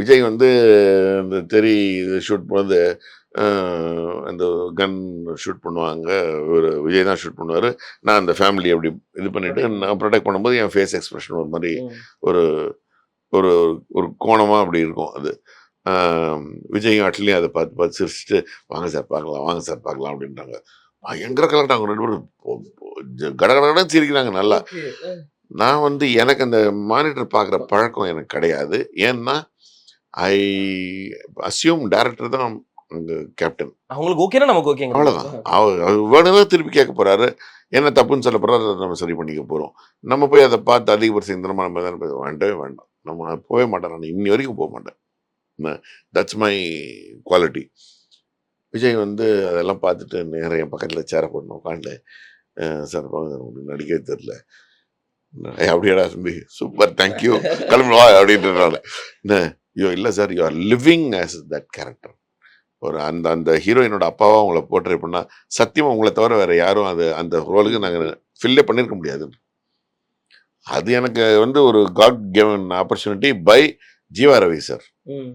விஜய் வந்து இந்த தெறி ஷூட் பண்ணும்போது அந்த கன் ஷூட் பண்ணுவாங்க. ஒரு விஜய் தான் ஷூட் பண்ணுவார். நான் அந்த ஃபேமிலி அப்படி இது பண்ணிவிட்டு நான் ப்ரொடெக்ட் பண்ணும்போது என் ஃபேஸ் எக்ஸ்பிரஷன் ஒரு மாதிரி ஒரு ஒரு ஒரு கோணமாக அப்படி இருக்கும் அது. விஜயும் அட்லியும் அதை பார்த்து பார்த்து சிரிச்சுட்டு வாங்க சார் பார்க்கலாம், வாங்க சார் பார்க்கலாம் அப்படின்றாங்க. பயங்கர கலெக்ட் அவங்க 2 பேரும் கடகடன்னு சிரிக்கிறாங்க நல்லா. நான் வந்து எனக்கு அந்த மானிட்டர் பார்க்குற பழக்கம் எனக்கு கிடையாது. ஏன்னா ஐ அஸ்யூம் டைரக்டர் தான் அங்க கேப்டன். அவங்களுக்கு ஓகேனா நமக்கு ஓகேங்க. அவ்வளோதான். அவர் வேணும்னா திருப்பி கேட்க போறாரு. என்ன தப்புன்னு சொல்ல போறாரு, அதை நம்ம சரி பண்ணிக்க போறோம். நம்ம போய் அதை பார்த்து அதிகபட்சம் இந்த நம்ம வேண்டவே வேண்டாம். நம்ம போகவே மாட்டேன். நான் இன்னி வரைக்கும் போக மாட்டேன். That's my quality. விஜய் வந்து அதெல்லாம் பார்த்துட்டு நேரா என் பக்கத்தில் சேர போடணும் உட்காந்து சார் உங்களுக்கு நடிக்கவே தெரியல. அப்படியாடா தம்பி சூப்பர் தேங்க்யூ கிளம்புவா அப்படின்றாங்க. ஐயோ இல்லை sir you are living as that character. ஒரு அந்த அந்த ஹீரோயினோட அப்பாவா உங்களை போர்ட்ரே பண்ணால் சத்தியமாக உங்களை தவிர வேறு யாரும் அது அந்த ரோலுக்கு நாங்கள் ஃபில்லே பண்ணியிருக்க முடியாது. அது எனக்கு வந்து ஒரு God given opportunity by Jeeva Ravi sir.